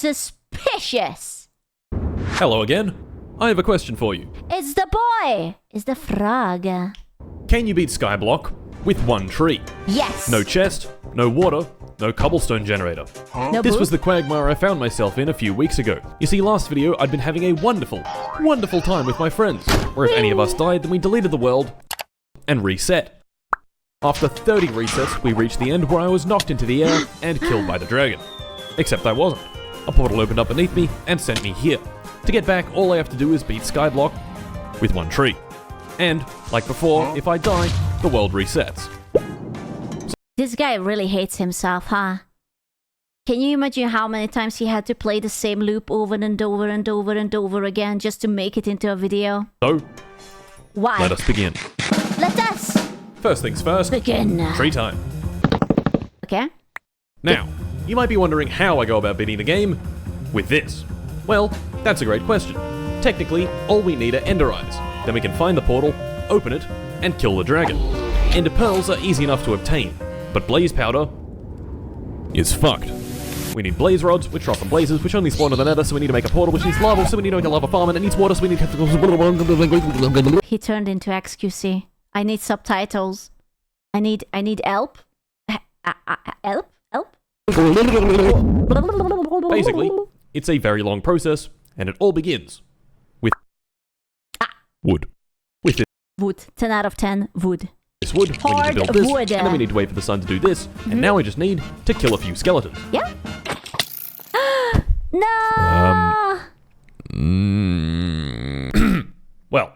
suspicious. Hello again. I have a question for you. It's the boy. It's the frog. Can you beat Skyblock with one tree? Yes. No chest, no water, no cobblestone generator. No This boot? was the quagmire I found myself in a few weeks ago. You see, last video I'd been having a wonderful time with my friends, where if any of us died, then we deleted the world and reset. After 30 resets, we reached the end where I was knocked into the air and killed by the dragon. Except I wasn't. A portal opened up beneath me and sent me here. To get back, all I have to do is beat Skyblock with one tree. And, like before, if I die, the world resets. This guy really hates himself, huh? Can you imagine how many times he had to play the same loop over and over and over and over again just to make it into a video? So, Why? let us begin. Let us First things first, begin. tree time. Okay. Now, you might be wondering how I go about beating the game with this. Well, that's a great question. Technically, all we need are ender eyes. Then we can find the portal, open it, and kill the dragon. Ender pearls are easy enough to obtain, but blaze powder is fucked. We need blaze rods, which drop from blazes, which only spawn in the nether, so we need to make a portal, which needs lava, so we need to make a lava farm, and it needs water, so we need to... He turned into XQC. I need subtitles. I need help. Help? Help? Basically, it's a very long process, and it all begins with wood. With Wood. 10 out of 10. Wood. this wood, we need to Hard build this, wood. and then we need to wait for the sun to do this, and now we just need to kill a few skeletons. Yeah? No! Well,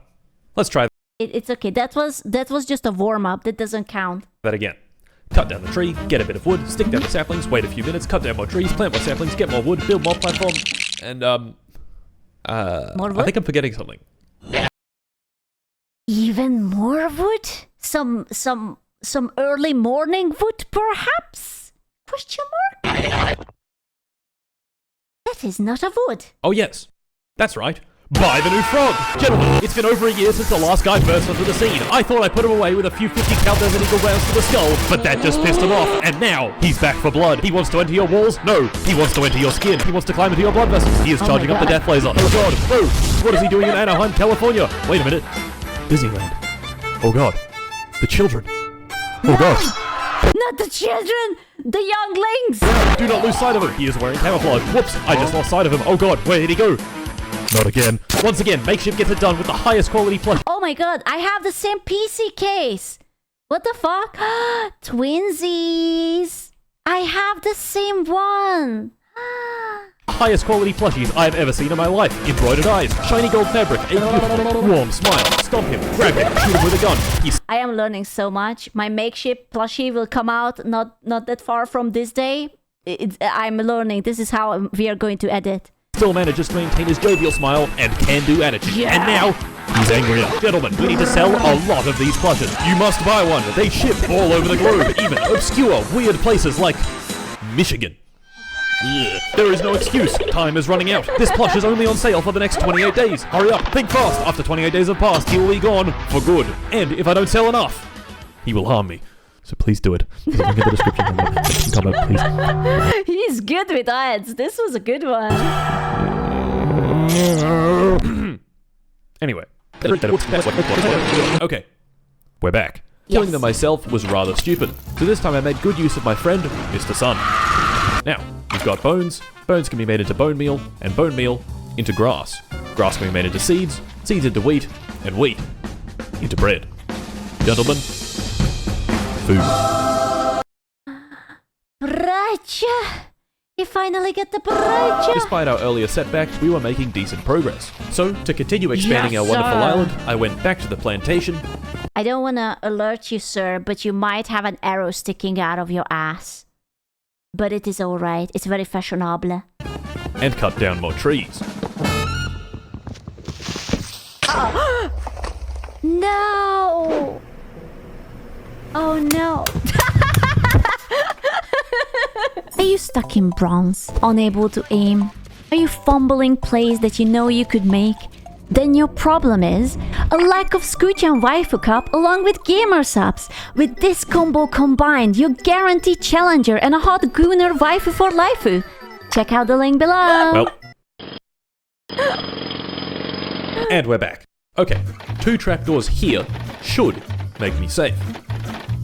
let's try It's okay. That was just a warm-up. That doesn't count. that again. Cut down the tree, get a bit of wood, stick down the saplings, wait a few minutes, cut down more trees, plant more saplings, get more wood, build more platform, and More wood? I think I'm forgetting something. Even more wood? Some early morning wood, perhaps? Question mark? That is not a wood. Oh yes, that's right. Buy the new frog! Gentlemen, it's been over a year since the last guy burst onto the scene. I thought I put him away with a few 50 countdowns and eagle rounds to the skull, but that just pissed him off, and now he's back for blood. He wants to enter your walls? No. He wants to enter your skin. He wants to climb into your blood vessels. He is charging up the death laser. Oh god, oh! What is he doing in Anaheim, California? Wait a minute. Disneyland. Oh god. The children. Oh god. Not the children! The younglings! Do not lose sight of him. He is wearing camouflage. Whoops, I just lost sight of him. Oh god, where did he go? Not again. Once again, Makeshift gets it done with the highest quality plush. Oh my god, I have the same PC case! What the fuck? Twinsies! I have the same one! Highest quality plushies I have ever seen in my life. Embroidered eyes, shiny gold fabric, a beautiful, warm smile. Stomp him, grab him, shoot him with a gun. He's I am learning so much. My makeshift plushie will come out not that far from this day. I'm learning. This is how we are going to edit. still manages to maintain his jovial smile and can-do attitude. Yeah. And now, he's angry. Gentlemen, we need to sell a lot of these plushes. You must buy one. They ship all over the globe, even obscure, weird places like Michigan. Ugh. There is no excuse. Time is running out. This plush is only on sale for the next 28 days. Hurry up. Think fast. After 28 days have passed, he will be gone for good. And if I don't sell enough, he will harm me. So please do it. If you can get the description comment, please. He's good with ads. This was a good one. Anyway. Okay. We're back. Killing them myself was rather stupid. So this time I made good use of my friend, Mr. Sun. Now, we've got bones. Bones can be made into bone meal, and bone meal into grass. Grass can be made into seeds, seeds into wheat, and wheat into bread. Gentlemen, food. Bracha! You finally get the bracha! Despite our earlier setback, we were making decent progress. So, to continue expanding Yes, our wonderful sir. island, I went back to the plantation. I don't want to alert you, sir, but you might have an arrow sticking out of your ass. But it is alright. It's very fashionable. And cut down more trees. No! Oh no. Are you stuck in bronze? Unable to aim? Are you fumbling plays that you know you could make? Then your problem is a lack of Scooch and Waifu Cup along with gamer subs. With this combo combined, you're guaranteed challenger and a hot gooner waifu for life. Check out the link below. Well. And we're back. Okay, 2 trapdoors here should make me safe.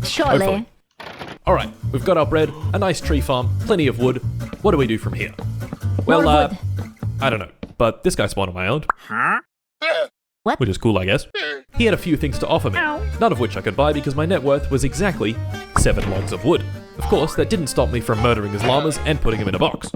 Surely. Hopefully. Alright, we've got our bread, a nice tree farm, plenty of wood. What do we do from here? Well, More wood. I don't know, but this guy spawned on my island. What? Which is cool, I guess. He had a few things to offer me, none of which I could buy because my net worth was exactly 7 logs of wood. Of course, that didn't stop me from murdering his llamas and putting him in a box.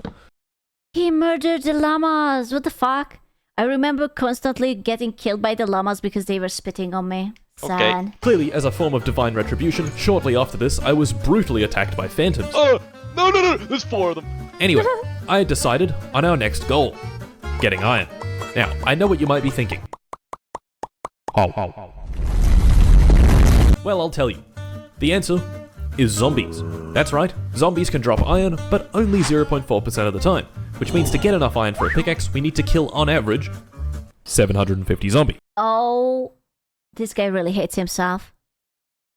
He murdered the llamas. What the fuck? I remember constantly getting killed by the llamas because they were spitting on me. Sad. Okay. Clearly, as a form of divine retribution, shortly after this, I was brutally attacked by phantoms. Oh, no, there's 4 of them. Anyway, I had decided on our next goal. Getting iron. Now, I know what you might be thinking. Well, I'll tell you. The answer is zombies. That's right, zombies can drop iron, but only 0.4% of the time, which means to get enough iron for a pickaxe, we need to kill, on average, 750 zombies. Oh, this guy really hates himself.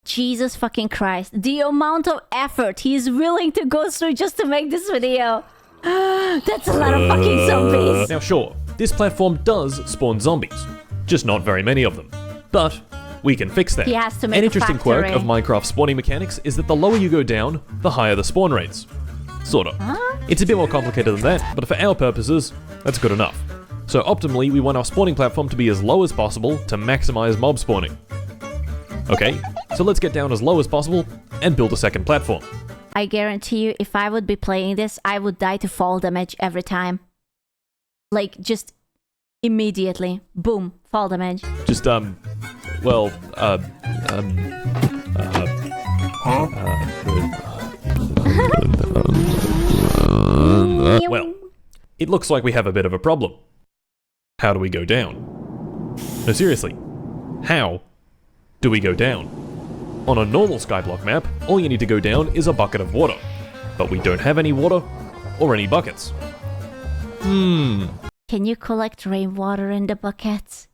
Jesus fucking Christ. The amount of effort he is willing to go through just to make this video. That's a lot of fucking zombies. Now sure, this platform does spawn zombies, just not very many of them. But we can fix that. He has to make An a interesting quirk factory. of Minecraft spawning mechanics is that the lower you go down, the higher the spawn rates. Sort of. Huh? It's a bit more complicated than that, but for our purposes, that's good enough. So optimally, we want our spawning platform to be as low as possible to maximize mob spawning. Okay, so let's get down as low as possible and build a second platform. I guarantee you, if I would be playing this, I would die to fall damage every time. Like, just immediately. Boom, fall damage. Just, well, it looks like we have a bit of a problem. How do we go down? No, seriously, how do we go down? On a normal skyblock map, all you need to go down is a bucket of water. But we don't have any water or any buckets. Can you collect rainwater in the buckets?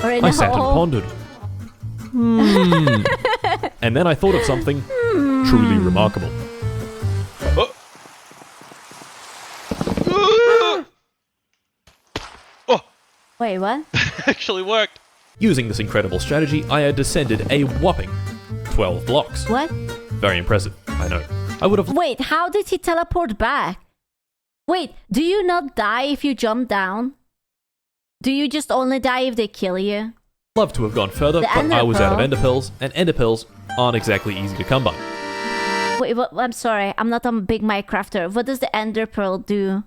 Or in I the sat and hole? pondered. And then I thought of something truly remarkable. Wait, what? Actually worked. Using this incredible strategy, I had descended a whopping 12 blocks. What? Very impressive, I know. I would have Wait, how did he teleport back? Wait, do you not die if you jump down? Do you just only die if they kill you? loved to have gone further, The but ender I was out of pearl. ender pearls, and ender pearls aren't exactly easy to come by. Wait, I'm sorry, I'm not a big Minecrafter. What does the ender pearl do?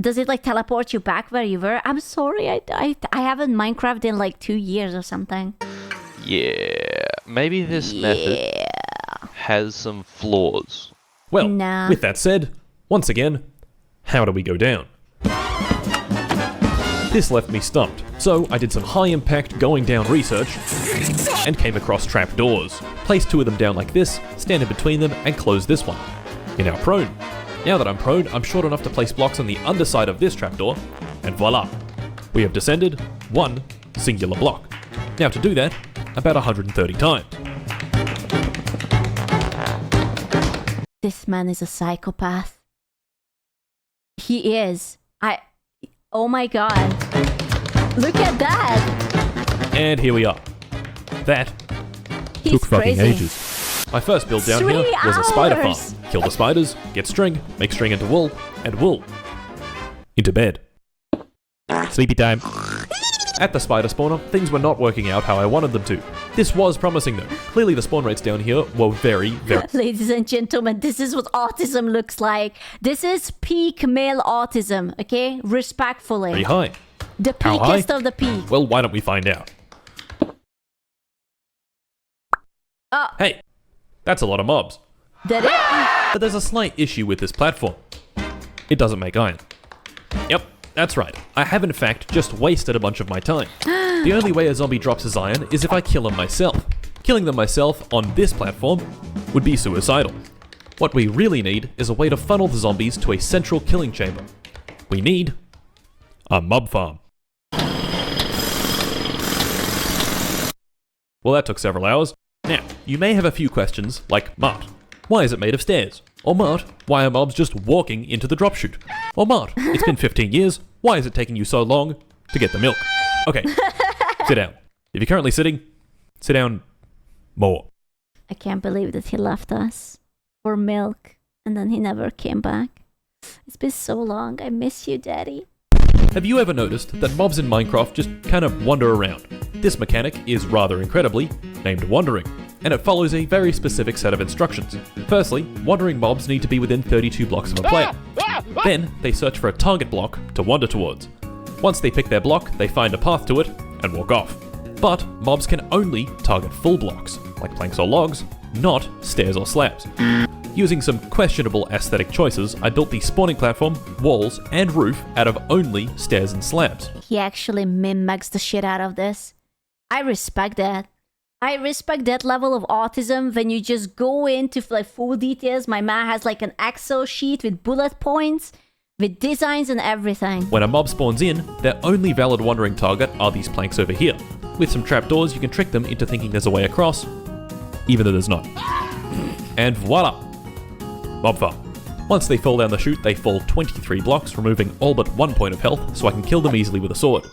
Does it like teleport you back where you were? I'm sorry, I haven't Minecraft in like 2 years or something. Yeah, maybe this method has some flaws. Well, Nah. with that said, once again, how do we go down? This left me stumped, so I did some high-impact going down research and came across trapdoors. Placed 2 of them down like this, stand in between them, and close this one. You're now prone. Now that I'm prone, I'm short enough to place blocks on the underside of this trapdoor, and voila! We have descended 1 singular block. Now to do that, about 130 times. This man is a psychopath. He is. Oh my god. Look at that! And here we are. That He's took fucking crazy. ages. My first build down 3 here was a spider farm. hours. Kill the spiders, get string, make string into wool, and wool into bed. Sleepy time. At the spider spawner, things were not working out how I wanted them to. This was promising though. Clearly the spawn rates down here were very, very... Ladies and gentlemen, this is what autism looks like. This is peak male autism, okay? Respectfully. very high. The How high? peakest of the peak. Well, why don't we find out? Oh, Hey, that's a lot of mobs. did it? But there's a slight issue with this platform. It doesn't make iron. Yep, that's right. I have in fact just wasted a bunch of my time. The only way a zombie drops his iron is if I kill him myself. Killing them myself on this platform would be suicidal. What we really need is a way to funnel the zombies to a central killing chamber. We need a mob farm. Well, that took several hours. Now, you may have a few questions, like, Mart, why is it made of stairs? Or Mart, why are mobs just walking into the drop chute? Or Mart, it's been 15 years, why is it taking you so long to get the milk? Okay, sit down. If you're currently sitting, sit down more. I can't believe that he left us for milk and then he never came back. It's been so long. I miss you, Daddy. Have you ever noticed that mobs in Minecraft just kind of wander around? This mechanic is rather incredibly named wandering, and it follows a very specific set of instructions. Firstly, wandering mobs need to be within 32 blocks of a player. Then, they search for a target block to wander towards. Once they pick their block, they find a path to it and walk off. But mobs can only target full blocks, like planks or logs, not stairs or slabs. Using some questionable aesthetic choices, I built the spawning platform, walls, and roof out of only stairs and slabs. He actually min-maxed the shit out of this. I respect that. I respect that level of autism when you just go into like full details. My man has like an Excel sheet with bullet points, with designs and everything. When a mob spawns in, their only valid wandering target are these planks over here. With some trapdoors, you can trick them into thinking there's a way across, even though there's not. And voila! Mob farm. Once they fall down the chute, they fall 23 blocks, removing all but 1 point of health, so I can kill them easily with a sword.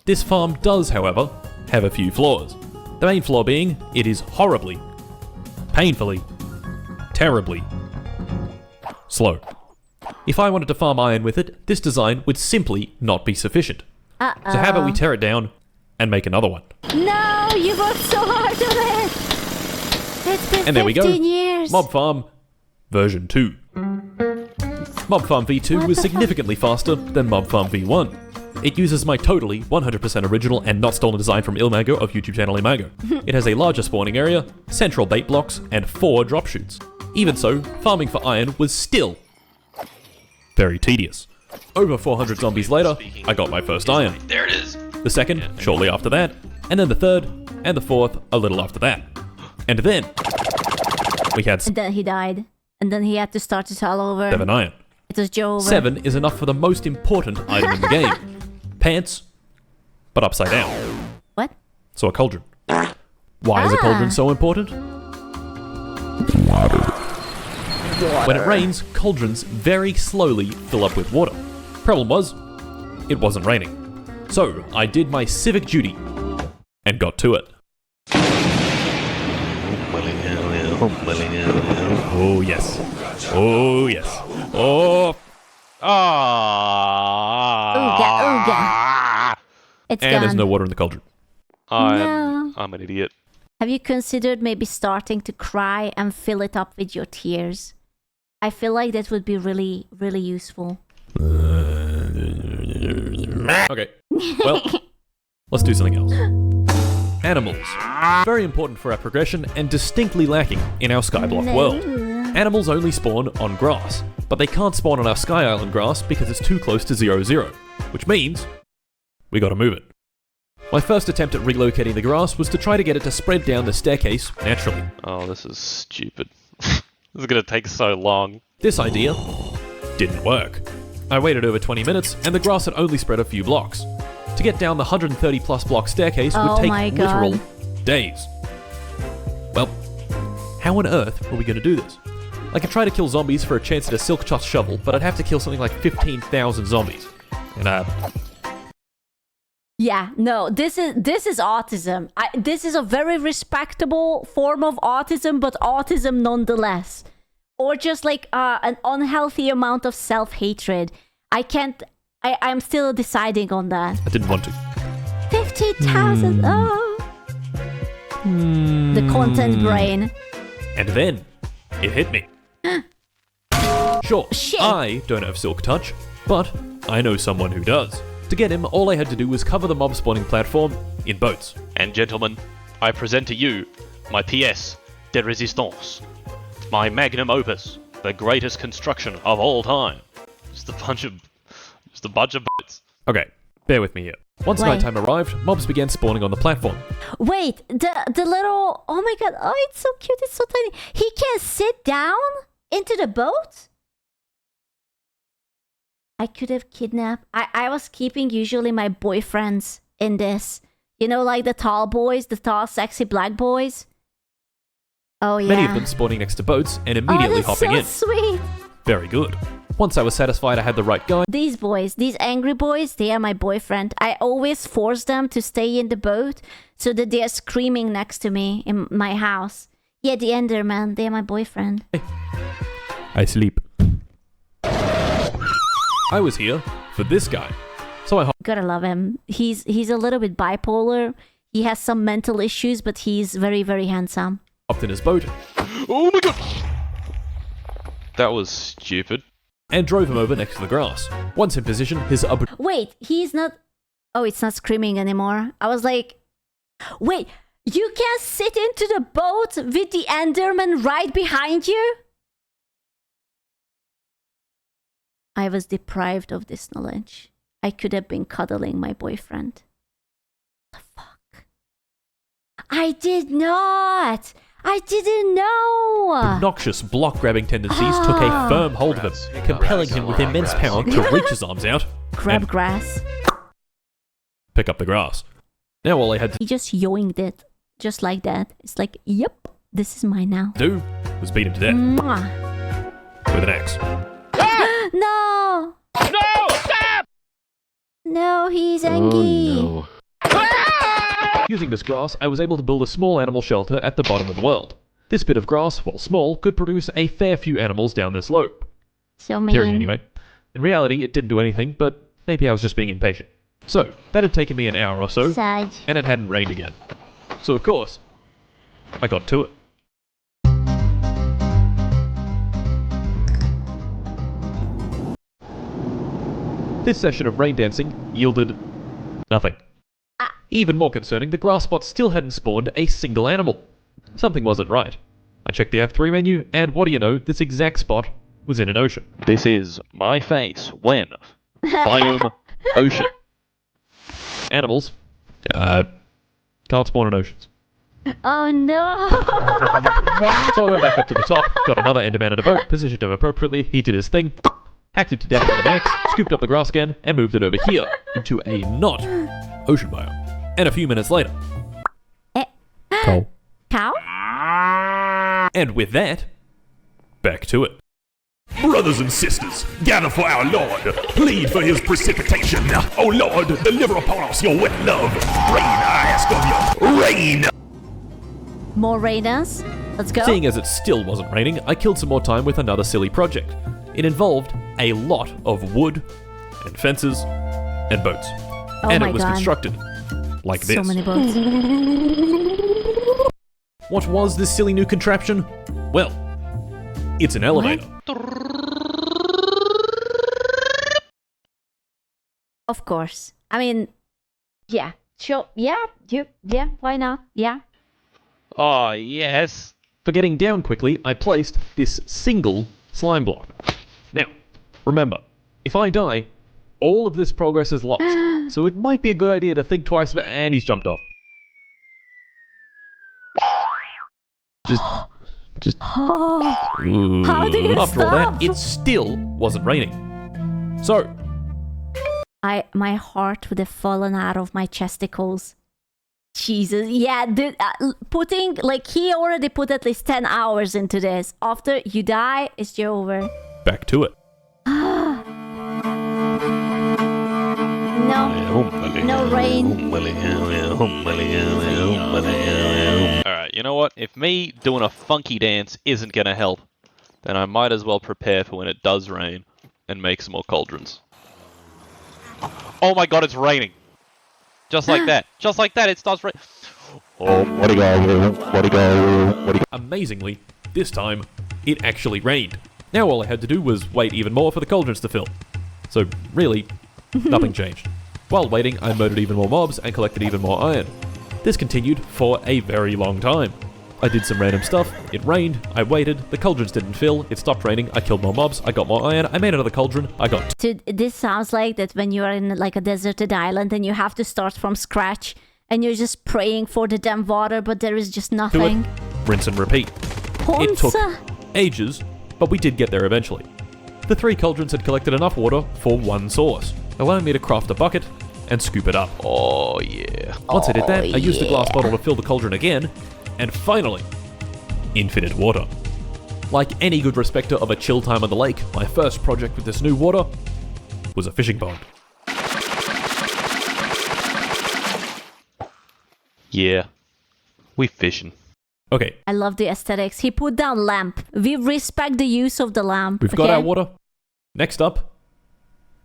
This farm does, however, have a few flaws. The main flaw being, it is horribly, painfully, terribly slow. If I wanted to farm iron with it, this design would simply not be sufficient. So how about we tear it down and make another one? No, you worked so hard on it! It's been And there we go. 15 years! Mob Farm version 2. Mob Farm V2 was significantly faster than Mob Farm V1. It uses my totally 100% original and not stolen design from Ilmago of YouTube channel Imago. It has a larger spawning area, central bait blocks, and 4 drop chutes. Even so, farming for iron was still very tedious. Over 400 zombies later, I got my first iron. There it is. The second, shortly after that, and then the third, and the fourth, a little after that. And then, we had And then he died. And then he had to start it all over. 7 iron. It was Joe over. 7 is enough for the most important item in the game. Pants, but upside down. What? So a cauldron. Why is a cauldron so important? When it rains, cauldrons very slowly fill up with water. Problem was, it wasn't raining. So I did my civic duty and got to it. Oh yes. Oh yes. Oh. Ah. It's And gone. there's no water in the cauldron. I'm an idiot. Have you considered maybe starting to cry and fill it up with your tears? I feel like that would be really, really useful. Okay. Well, let's do something else. Animals. Very important for our progression and distinctly lacking in our Skyblock world. Animals only spawn on grass, but they can't spawn on our Sky Island grass because it's too close to 0-0, which means we gotta move it. My first attempt at relocating the grass was to try to get it to spread down the staircase naturally. Oh, this is stupid. This is gonna take so long. This idea didn't work. I waited over 20 minutes and the grass had only spread a few blocks. To get down the 130 plus block staircase would take literal days. Well, how on earth were we going to do this? I could try to kill zombies for a chance at a silk touch shovel, but I'd have to kill something like 15,000 zombies. And Yeah, no, this is autism. This is a very respectable form of autism, but autism nonetheless. Or just like an unhealthy amount of self-hatred. I'm still deciding on that. I didn't want to. 50,000, oh. The content brain. And then, it hit me. Sure, Shit. I don't have silk touch, but I know someone who does. To get him, all I had to do was cover the mob spawning platform in boats. And gentlemen, I present to you my pièce de résistance. My magnum opus, the greatest construction of all time. Just a bunch of boats. Okay, bear with me here. Once Why? nighttime arrived, mobs began spawning on the platform. Wait, the little... Oh my god, oh, it's so cute, it's so tiny. He can sit down into the boat? I could have kidnapped... I was keeping usually my boyfriends in this. You know, like the tall boys, the tall, sexy black boys? Oh, yeah. Many of them spawning next to boats and immediately that's hopping so in. sweet. Very good. Once I was satisfied I had the right guy, These boys, these angry boys, they are my boyfriend. I always force them to stay in the boat so that they are screaming next to me in my house. Yeah, the Enderman, they are my boyfriend. I sleep. I was here for this guy. So I Gotta love him. He's a little bit bipolar. He has some mental issues, but he's very, very handsome. hopped in his boat Oh my god! That was stupid. and drove him over next to the grass. Once in position, his upper Wait, he's not... Oh, it's not screaming anymore. I was like... Wait, you can sit into the boat with the Enderman right behind you? I was deprived of this knowledge. I could have been cuddling my boyfriend. What the fuck? I did not! I didn't know! obnoxious block-grabbing tendencies took a firm hold of him, compelling him with immense power to reach his arms out Grab and grass. pick up the grass. Now all I had to He just yoinked it. Just like that. It's like, yep, this is mine now. do was beat him to death Mwah. with an axe. No! No! Stop! No, he's angry. Using this grass, I was able to build a small animal shelter at the bottom of the world. This bit of grass, while small, could produce a fair few animals down this slope. So Theory mean. anyway. In reality, it didn't do anything, but maybe I was just being impatient. So, that had taken me an hour or so, Sad. and it hadn't rained again. So of course, I got to it. This session of rain dancing yielded nothing. Even more concerning, the grass spot still hadn't spawned a single animal. Something wasn't right. I checked the F3 menu, and what do you know, this exact spot was in an ocean. This is my face when biome ocean. Animals, can't spawn in oceans. Oh no! So I went back up to the top, got another Enderman in a boat, positioned him appropriately, he did his thing, hacked him to death with an axe, scooped up the grass again, and moved it over here, into a not ocean biome. And a few minutes later, coal. Cow? And with that, back to it. Brothers and sisters, gather for our Lord. Plead for his precipitation. Oh Lord, deliver upon us your wet love. Rain, I ask of you. Rain! More raiders? Let's go. Seeing as it still wasn't raining, I killed some more time with another silly project. It involved a lot of wood, and fences, and boats. Oh and my it was God. constructed like So this. many boats. What was this silly new contraption? Well, it's an elevator. Of course. I mean, yeah. Sure. Yeah. Yeah. Why not? Yeah. Oh, yes. For getting down quickly, I placed this single slime block. Now, remember, if I die, all of this progress is lost. So it might be a good idea to think twice about... And he's jumped off. Just... Oh, how did it After all stop? that, it still wasn't raining. So, My heart would have fallen out of my chesticles. Jesus, yeah, dude, putting, like, he already put at least 10 hours into this. After you die, it's over. back to it. No rain. Alright, you know what? If me doing a funky dance isn't gonna help, then I might as well prepare for when it does rain and make some more cauldrons. Oh my god, it's raining! Just like that. Just like that, it starts raining. Oh, what do you go? Amazingly, this time, it actually rained. Now all I had to do was wait even more for the cauldrons to fill. So, really, nothing changed. While waiting, I murdered even more mobs and collected even more iron. This continued for a very long time. I did some random stuff, it rained, I waited, the cauldrons didn't fill, it stopped raining, I killed more mobs, I got more iron, I made another cauldron, I got Dude, this sounds like that when you're in, like, a deserted island and you have to start from scratch and you're just praying for the damn water, but there is just to it, nothing. rinse and repeat. It took Ponza. ages, but we did get there eventually. The 3 cauldrons had collected enough water for 1 source, allowing me to craft a bucket and scoop it up. Oh yeah. Once I did that, I used the glass yeah. bottle to fill the cauldron again, and finally, infinite water. Like any good respecter of a chill time on the lake, my first project with this new water was a fishing pond. Yeah, we fishing. Okay, I love the aesthetics. He put down lamp. We respect the use of the lamp. we've got our water. Next up,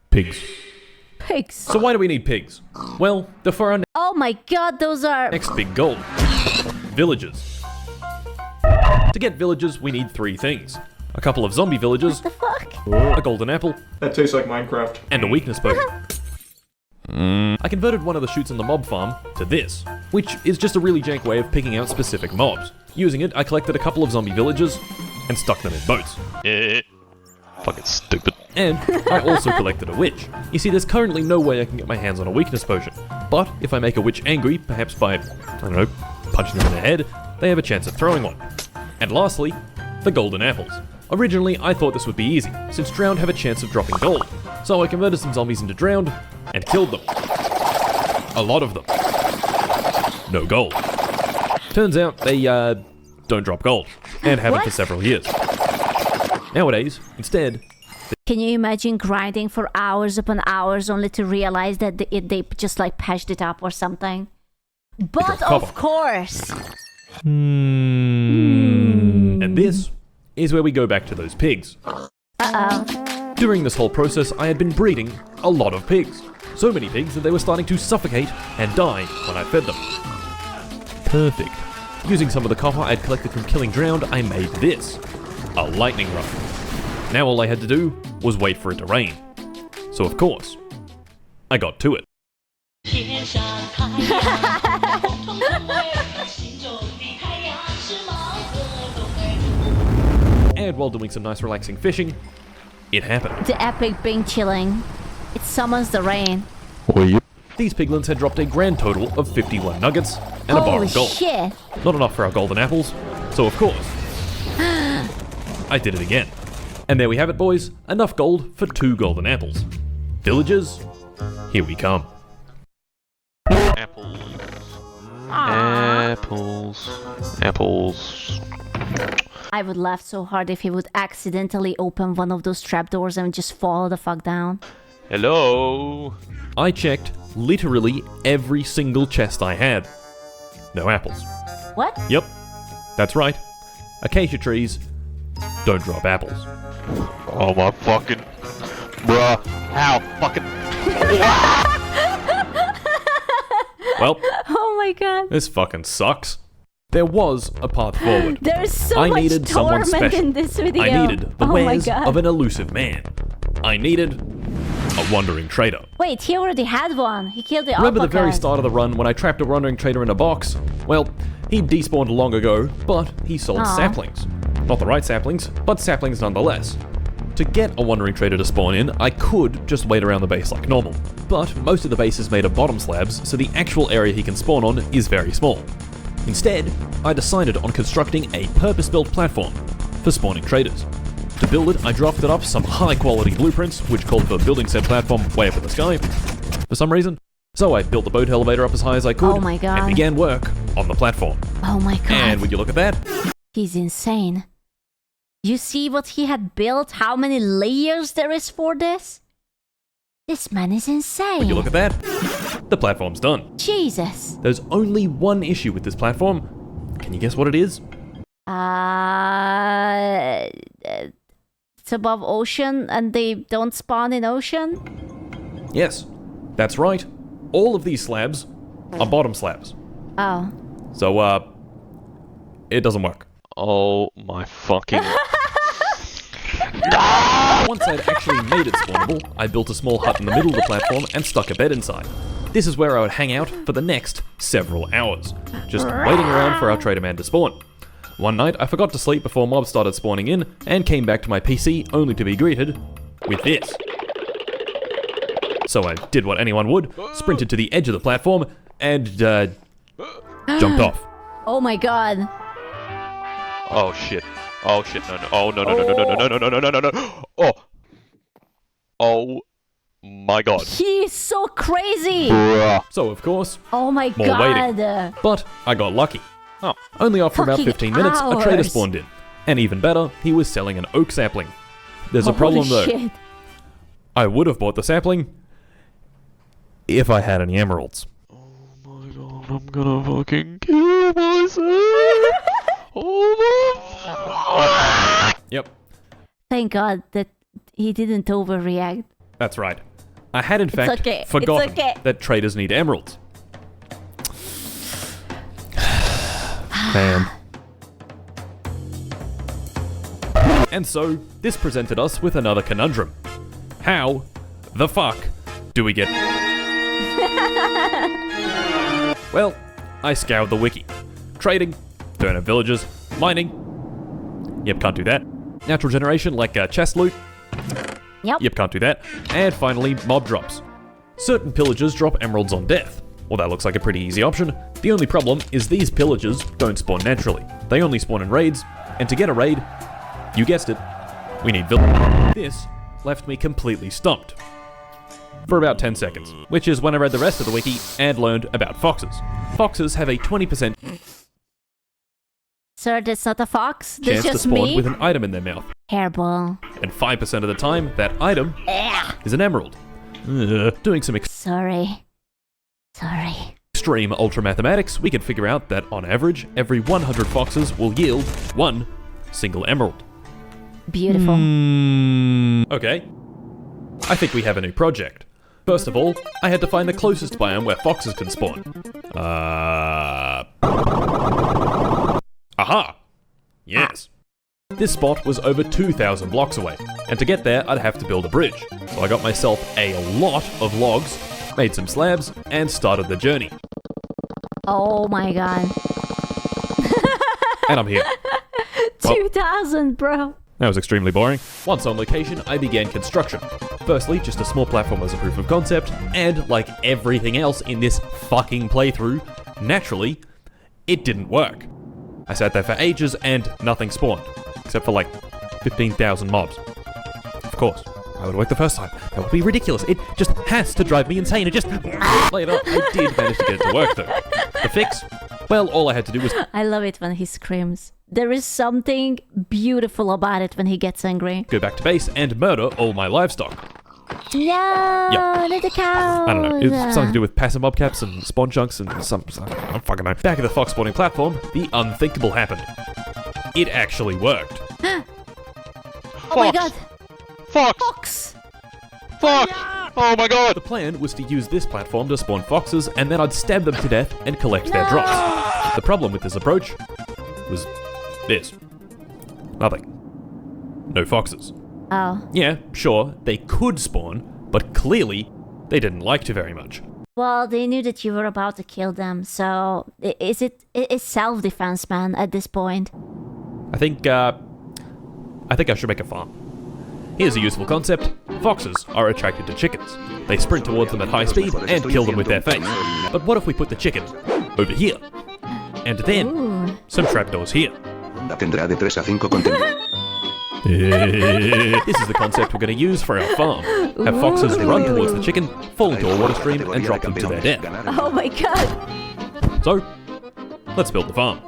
pigs. Pigs. So why do we need pigs? Well, they're for our Oh my god, those are... next big goal. Villagers. To get villagers, we need 3 things. A couple of zombie villagers, The fuck? a golden apple, That tastes like Minecraft. and a weakness potion. I converted one of the shoots in the mob farm to this, which is just a really jank way of picking out specific mobs. Using it, I collected a couple of zombie villagers and stuck them in boats. Yeah. Fucking stupid. And I also collected a witch. You see, there's currently no way I can get my hands on a weakness potion. But if I make a witch angry, perhaps by, I don't know, punching them in the head, they have a chance of throwing one. And lastly, the golden apples. Originally, I thought this would be easy, since drowned have a chance of dropping gold. So I converted some zombies into drowned and killed them. A lot of them. No gold. Turns out they, don't drop gold, and haven't for several years. Nowadays, instead, Can you imagine grinding for hours upon hours only to realize that they just like patched it up or something? But copper. of course! and this is where we go back to those pigs. Uh-oh. During this whole process, I had been breeding a lot of pigs. So many pigs that they were starting to suffocate and die when I fed them. Perfect. Using some of the copper I'd collected from killing drowned, I made this. A lightning rod. Now all I had to do was wait for it to rain. So of course, I got to it. And while doing some nice relaxing fishing, it happened. The epic being chilling. It summons the rain. These piglins had dropped a grand total of 51 nuggets and a bar Holy of gold. shit! Not enough for our golden apples, so of course, I did it again. And there we have it, boys. Enough gold for 2 golden apples. Villagers, here we come. Apples. Apples. Apples. I would laugh so hard if he would accidentally open one of those trapdoors and just fall the fuck down. Hello. I checked literally every single chest I had. No apples. What? Yep, that's right. Acacia trees don't drop apples. Oh my fucking... Bruh. How fucking... Well, Oh my god. this fucking sucks. There was a path forward. There's so I much needed someone torment special. in this video. I needed the Oh my wares god. of an elusive man. I needed a wandering trader. Wait, he already had one. He killed the Remember the uppercut. very start of the run when I trapped a wandering trader in a box? Well, he despawned long ago, but he sold Aw. saplings. Not the right saplings, but saplings nonetheless. To get a wandering trader to spawn in, I could just wait around the base like normal. But most of the base is made of bottom slabs, so the actual area he can spawn on is very small. Instead, I decided on constructing a purpose-built platform for spawning traders. To build it, I drafted up some high-quality blueprints, which called for building said platform way up in the sky, for some reason. So I built the boat elevator up as high as I could, Oh my god. and began work on the platform. Oh my god. And would you look at that? He's insane. You see what he had built? How many layers there is for this? This man is insane. Would you look at that? The platform's done. Jesus. There's only one issue with this platform. Can you guess what it is? It's above ocean and they don't spawn in ocean? Yes, that's right. All of these slabs are bottom slabs. Oh. So, it doesn't work. Oh my fucking... Once I'd actually made it spawnable, I built a small hut in the middle of the platform and stuck a bed inside. This is where I would hang out for the next several hours, just waiting around for our trader man to spawn. One night, I forgot to sleep before mobs started spawning in, and came back to my PC only to be greeted with this. So I did what anyone would, sprinted to the edge of the platform, and, jumped off. Oh my god. Oh shit. Oh shit, no, no. Oh no, no, no, no, no, no, no, no, no, no, no, no. Oh. Oh my god. He is so crazy. Bruh. So, of course, Oh my More god. waiting. But I got lucky. Oh. Only after about Fucking 15 minutes, a trader hours. spawned in. And even better, he was selling an oak sapling. There's a problem though. Shit. I would have bought the sapling if I had any emeralds. Oh my god, I'm gonna fucking kill myself! Oh my... Yep, Thank God that he didn't overreact. that's right. I had in fact okay, it's forgotten okay. that traders need emeralds. Man. And so, this presented us with another conundrum. How the fuck do we get... Well, I scoured the wiki. Trading, turnip villages, mining. Yep, can't do that. Natural generation like chest loot. Yep. Yep, can't do that. And finally, mob drops. Certain pillagers drop emeralds on death. Well, that looks like a pretty easy option. The only problem is these pillagers don't spawn naturally. They only spawn in raids, and to get a raid, you guessed it, we need village. This left me completely stumped. For about 10 seconds, which is when I read the rest of the wiki and learned about foxes. Foxes have a 20% Sir, that's not a fox. That's chance to just spawn me. with an item in their mouth. Hairball. And 5% of the time, that item is an emerald. Doing some Sorry. extreme ultra mathematics, we can figure out that on average, every 100 foxes will yield one single emerald. Beautiful. Okay. I think we have a new project. First of all, I had to find the closest biome where foxes can spawn. Aha! Yes. This spot was over 2,000 blocks away, and to get there, I'd have to build a bridge. So I got myself a lot of logs, made some slabs, and started the journey. Oh my god. And I'm here. 2,000, bro. That was extremely boring. Once on location, I began construction. Firstly, just a small platform as a proof of concept, and like everything else in this fucking playthrough, naturally, it didn't work. I sat there for ages and nothing spawned, except for like 15,000 mobs. Of course, I would work the first time. That would be ridiculous. It just has to drive me insane. It just... Later, I did manage to get it to work though. The fix? Well, all I had to do was... I love it when he screams. There is something beautiful about it when he gets angry. go back to base and murder all my livestock. No, not the cow. I don't know. It was something to do with passive mob caps and spawn chunks and some I don't fucking know. Back at the fox spawning platform, the unthinkable happened. It actually worked. Oh my god. Fox! Fox. Fox! Oh my god! The plan was to use this platform to spawn foxes, and then I'd stab them to death and collect their drops. The problem with this approach was this. Nothing. No foxes. Oh. Yeah, sure, they could spawn, but clearly they didn't like to very much. Well, they knew that you were about to kill them, so it's self-defense, man, at this point. I think I should make a farm. Here's a useful concept. Foxes are attracted to chickens. They sprint towards them at high speed and kill them with their face. But what if we put the chicken over here? And then some trapdoors here. Tendrá de 3 a 5 contenidos. This is the concept we're going to use for our farm. Have foxes run towards the chicken, fall into a water stream, and drop them to their death. Oh my god. So, let's build the farm.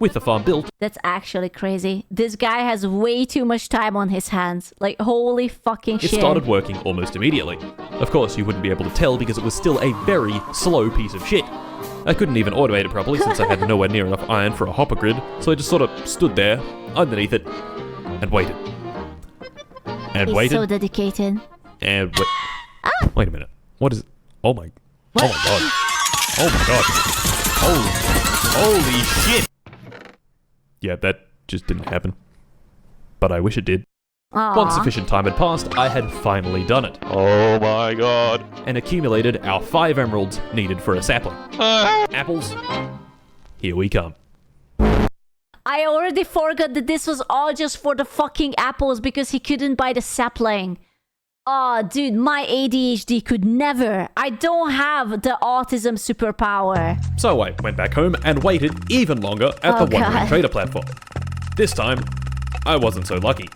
With the farm built, That's actually crazy. This guy has way too much time on his hands. Like, holy fucking it shit. started working almost immediately. Of course, you wouldn't be able to tell because it was still a very slow piece of shit. I couldn't even automate it properly since I had nowhere near enough iron for a hopper grid, so I just sort of stood there, underneath it, and waited. And He's waited. so dedicated. And wait. Wait a minute. What is it? Oh my. Oh my god. Oh my god. Holy shit. Yeah, that just didn't happen. But I wish it did. Aww. Once sufficient time had passed, I had finally done it. Oh my god. And accumulated our 5 emeralds needed for a sapling. Apples. Here we come. I already forgot that this was all just for the fucking apples because he couldn't buy the sapling. Oh, dude, my ADHD could never. I don't have the autism superpower. So I went back home and waited even longer at Oh, the Wandering God. Trader platform. This time, I wasn't so lucky.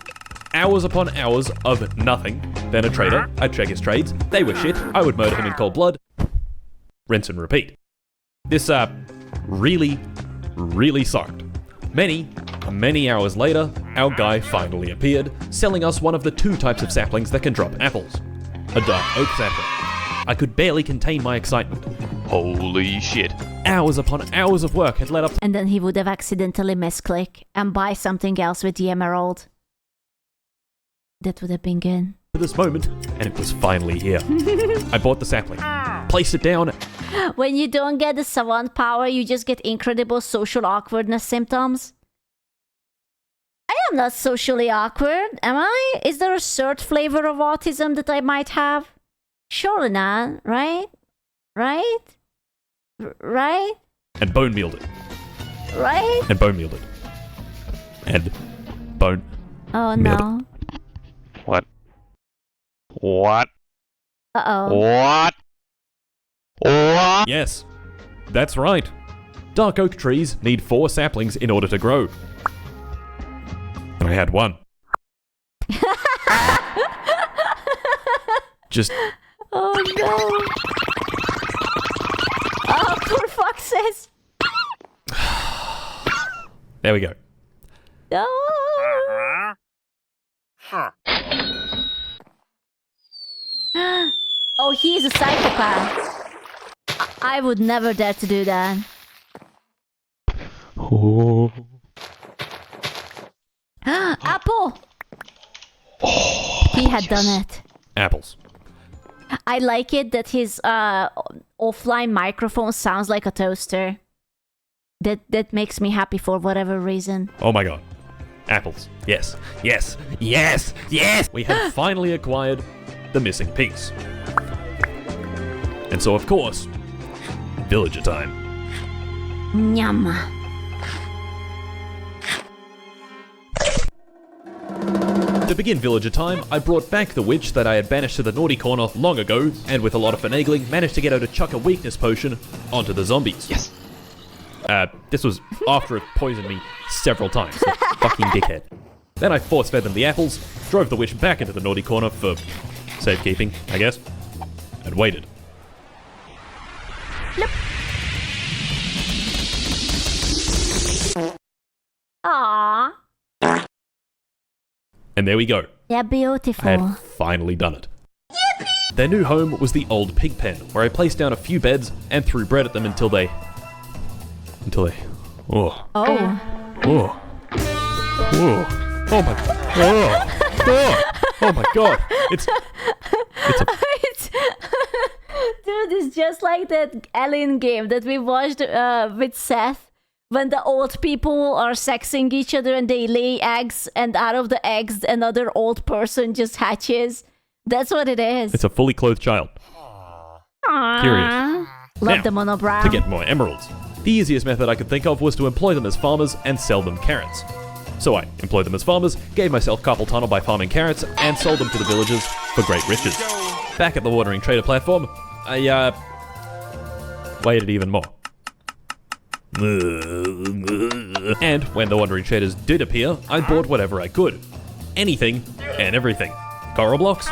hours upon hours of nothing. Then a trader, I'd check his trades, they were shit, I would murder him in cold blood. Rinse and repeat. This, really sucked. Many hours later, our guy finally appeared, selling us one of the 2 types of saplings that can drop apples. A dark oak sapling. I could barely contain my excitement. Holy shit. Hours upon hours of work had led up to And then he would have accidentally misclick and buy something else with the emerald. That would have been good. this moment, and it was finally here. I bought the sapling, placed it down. When you don't get the savant power, you just get incredible social awkwardness symptoms. I am not socially awkward, am I? Is there a third flavor of autism that I might have? Surely not, right? Right? Right? And bone mealed it. Right? And bone mealed it. And bone. Oh mealed no. What? What? Uh-oh. What? What? Yes, that's right. Dark oak trees need 4 saplings in order to grow. And I had 1. Just Oh no. Oh, poor foxes. there we go. No. Oh, he's a psychopath. I would never dare to do that. Oh. Apple! He had done it. Apples. I like it that his offline microphone sounds like a toaster. That makes me happy for whatever reason. Oh my god. Apples. Yes. Yes. Yes. Yes. We had finally acquired the missing piece. And so, of course, villager time. Nyam. To begin villager time, I brought back the witch that I had banished to the naughty corner long ago, and with a lot of finagling, managed to get her to chuck a weakness potion onto the zombies. Yes. This was after it poisoned me several times. The fucking dickhead. Then I force-fed them the apples, drove the witch back into the naughty corner for safekeeping, I guess, and waited. Aww. And there we go. They're I beautiful. had finally done it. Their new home was the old pig pen, where I placed down a few beds and threw bread at them until they... Oh. Oh. Oh. Oh. Oh my... Oh. Oh. Oh my god. It's a... Dude, it's just like that alien game that we watched with Seth, when the old people are sexing each other and they lay eggs, and out of the eggs another old person just hatches. That's what it is. It's a fully clothed child. Aww. Curious. Love Now, the monobrow. To get more emeralds. The easiest method I could think of was to employ them as farmers and sell them carrots. So I employed them as farmers, gave myself carpal tunnel by farming carrots, and sold them to the villagers for great riches. Back at the watering trader platform, I, waited even more. And when the wandering traders did appear, I bought whatever I could. Anything and everything. Coral blocks?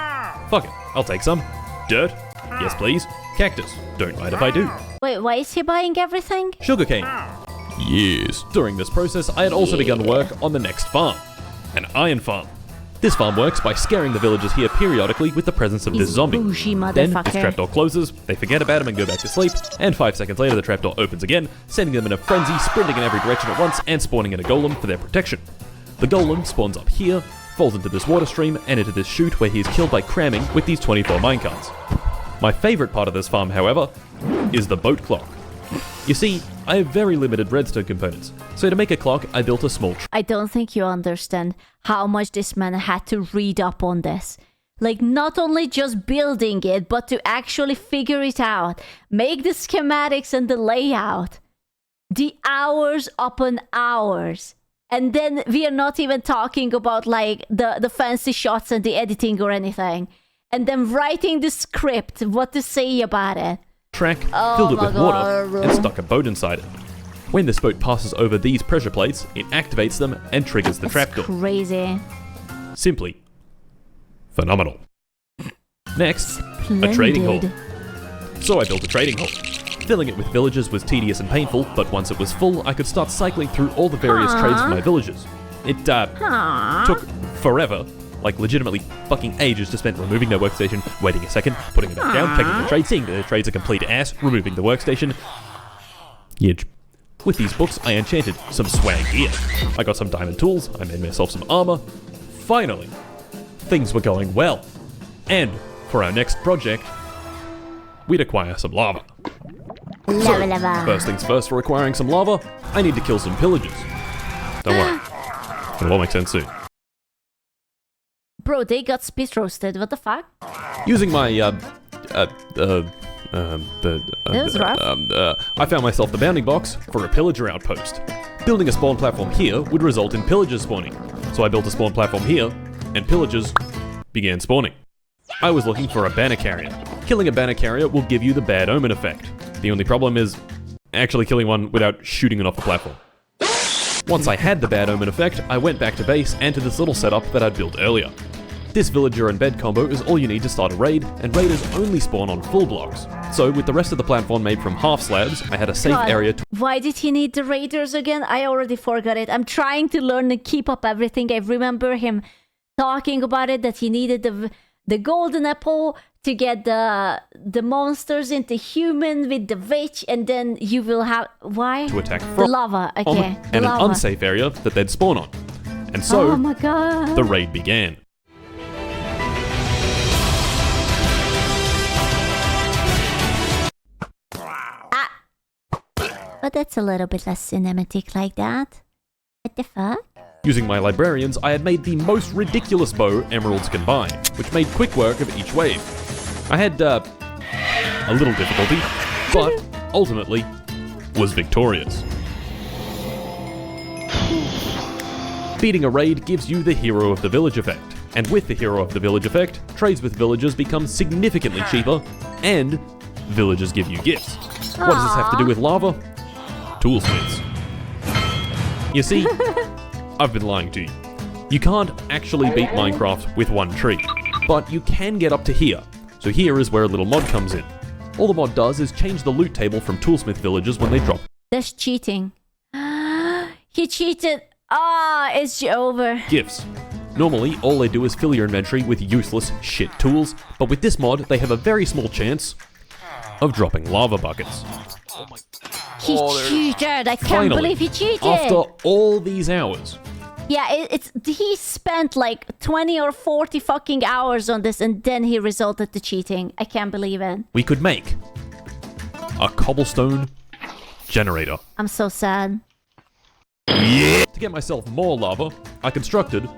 Fuck it, I'll take some. Dirt? Yes please. Cactus? Don't mind if I do. Wait, why is he buying everything? Sugarcane? Yes. During this process, I had also begun work on the next farm. An iron farm. This farm works by scaring the villagers here periodically with the presence of this zombie. Bougie Then, motherfucker. this trapdoor closes, they forget about him and go back to sleep, and 5 seconds later the trapdoor opens again, sending them in a frenzy, sprinting in every direction at once, and spawning in a golem for their protection. The golem spawns up here, falls into this water stream, and into this chute where he is killed by cramming with these 24 minecarts. My favourite part of this farm, however, is the boat clock. You see, I have very limited redstone components, so to make a clock, I built a small I don't think you understand how much this man had to read up on this. Like, not only just building it, but to actually figure it out. Make the schematics and the layout. The hours upon hours. And then we are not even talking about, like, the fancy shots and the editing or anything. And then writing the script, what to say about it. track, Oh filled it my with water, God. and stuck a boat inside it. When this boat passes over these pressure plates, it activates them and triggers the That's trapdoor. crazy. Simply phenomenal. Next, a trading hall. So I built a trading hall. Filling it with villagers was tedious and painful, but once it was full, I could start cycling through all the various trades for my villagers. It took forever, like legitimately fucking ages to spend removing their workstation, waiting a second, putting it back down, checking the trade, seeing that the trade's a complete ass, removing the workstation. Yidge. With these books, I enchanted some swag gear. I got some diamond tools, I made myself some armor. Finally, things were going well. And for our next project, we'd acquire some lava. Lava. First things first, for acquiring some lava, I need to kill some pillagers. Don't worry. It'll all make sense soon. Bro, they got spit roasted. What the fuck? Using my, I found myself the bounding box for a pillager outpost. Building a spawn platform here would result in pillagers spawning. So I built a spawn platform here, and pillagers began spawning. I was looking for a banner carrier. Killing a banner carrier will give you the bad omen effect. The only problem is actually killing one without shooting it off the platform. Once I had the bad omen effect, I went back to base and to this little setup that I'd built earlier. This villager and bed combo is all you need to start a raid, and raiders only spawn on full blocks. So with the rest of the platform made from half slabs, I had a safe area to— Why did he need the raiders again? I already forgot it. I'm trying to learn and keep up everything. I remember him talking about it, that he needed the golden apple to get the monsters into human with the witch, and then you will have— why? to attack The from lava, okay. The and lava. an unsafe area that they'd spawn on. And so, oh my god. the raid began. But that's a little bit less cinematic like that. What the fuck? Using my librarians, I had made the most ridiculous bow emeralds can buy, which made quick work of each wave. I had, a little difficulty, but ultimately was victorious. Beating a raid gives you the Hero of the Village effect, and with the Hero of the Village effect, trades with villagers become significantly cheaper, and villagers give you gifts. What does this have to do with lava? Toolsmiths. You see, I've been lying to you. You can't actually beat Minecraft with one tree, but you can get up to here. So here is where a little mod comes in. All the mod does is change the loot table from toolsmith villagers when they drop. That's cheating. He cheated. It's over. Gifts. Normally, all they do is fill your inventory with useless shit tools, but with this mod, they have a very small chance of dropping lava buckets. He cheated. I can't Finally, believe he cheated. after all these hours, Yeah, he spent like 20 or 40 fucking hours on this, and then he resorted to cheating. I can't believe it. we could make a cobblestone generator. I'm so sad. To get myself more lava, I constructed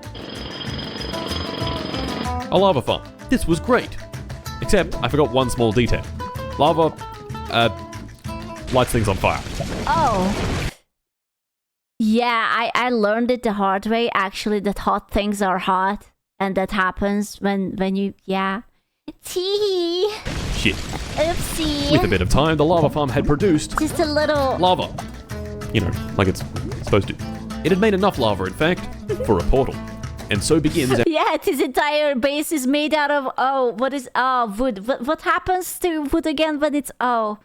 a lava farm. This was great. Except I forgot one small detail. Lava, lights things on fire. Oh. Yeah, I learned it the hard way, actually, that hot things are hot. And that happens when you, yeah. Tee. Shit. Oopsie. With a bit of time, the lava farm had produced Just a little. lava. You know, like it's supposed to. It had made enough lava, in fact, for a portal. And so begins Yeah, his entire base is made out of, wood. What happens to wood again when it's, no,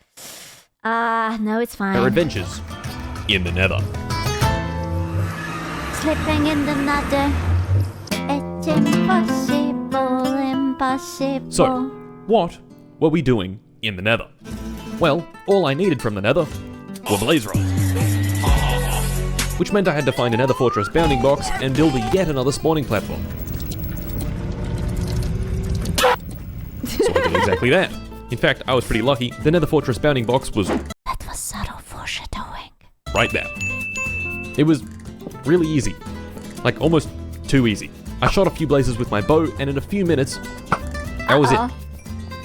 it's fine. our adventures in the Nether. Slipping in the Nether. It's impossible. So, what were we doing in the Nether? Well, all I needed from the Nether were blaze rods. Which meant I had to find a Nether Fortress bounding box and build yet another spawning platform. So I did exactly that. In fact, I was pretty lucky. The Nether Fortress bounding box was That was subtle foreshadowing. right there. It was really easy. Like, almost too easy. I shot a few blazes with my bow, and in a few minutes, that was it.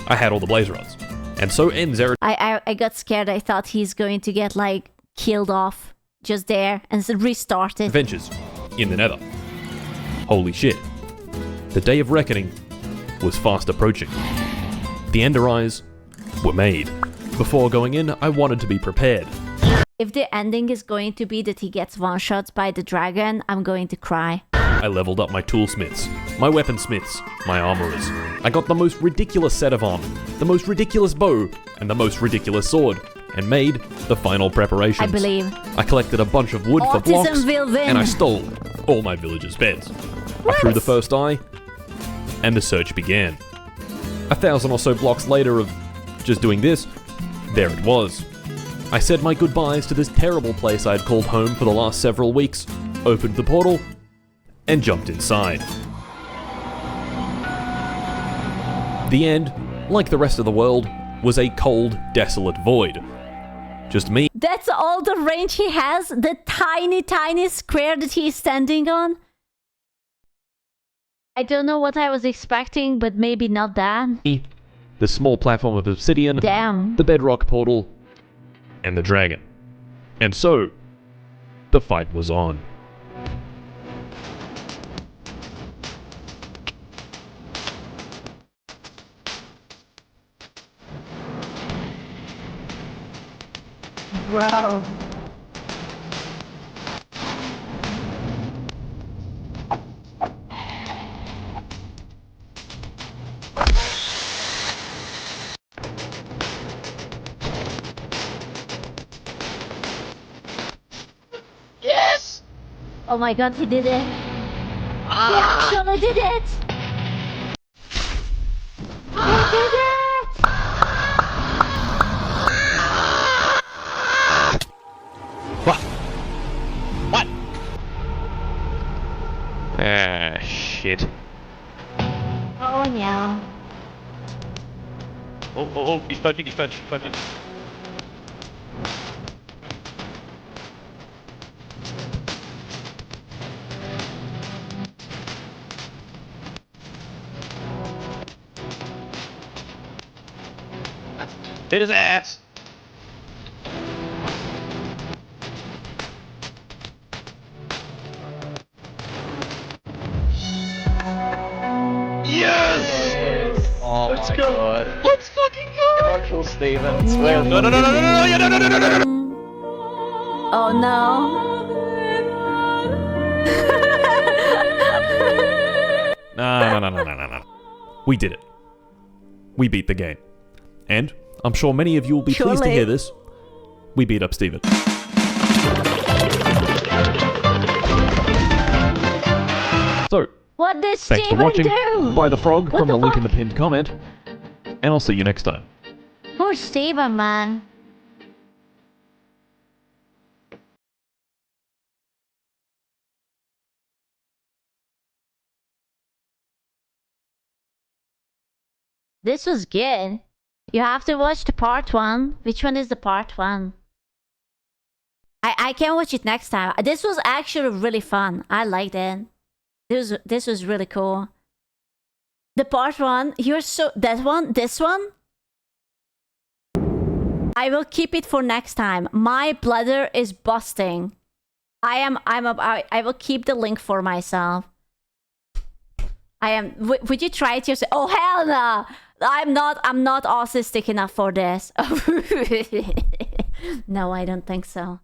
I had all the blaze rods. And so ends our I got scared. I thought he's going to get, like, killed off just there and restart it. adventures in the Nether. Holy shit. The day of reckoning was fast approaching. The Ender Eyes were made. Before going in, I wanted to be prepared. If the ending is going to be that he gets one-shot by the dragon, I'm going to cry. I I leveled up my toolsmiths, my weaponsmiths, my armorers. I got the most ridiculous set of armor, the most ridiculous bow, and the most ridiculous sword, and made the final preparations. I believe. I collected a bunch of wood for blocks, Autism will win. and I stole all my villagers' beds. I threw the first eye, and the search began. 1,000 or so blocks later of just doing this, there it was. I said my goodbyes to this terrible place I had called home for the last several weeks, opened the portal, and jumped inside. The end, like the rest of the world, was a cold, desolate void. Just me. That's all the range he has? The tiny, tiny square that he's standing on? I don't know what I was expecting, but maybe not that. The small platform of obsidian, Damn. the bedrock portal, and the dragon. And so, the fight was on. Wow. Yes! Oh my god, he did it. He actually did it! He did it! What? What? Ah, shit. Oh no. Oh, he's punching. Hit his ass! Yes! Oh Let's my go. God. Let's fucking go! Uncle Stevens. No. No. Oh no. No. We did it. We beat the game. And I'm sure many of you will be pleased to hear this. We beat up Steven. So, What did thanks for Steven watching. do? Buy the frog What from the the link in fuck? the pinned comment. And I'll see you next time. Who's Steven, man? This was good. You have to watch the part 1. Which one is the part 1? I can watch it next time. This was actually really fun. I liked it. This was really cool. The part 1, you're so... That one? This one? I will keep it for next time. My bladder is busting. I will keep the link for myself. Would you try it yourself? Oh hell no! I'm not autistic enough for this. No, I don't think so.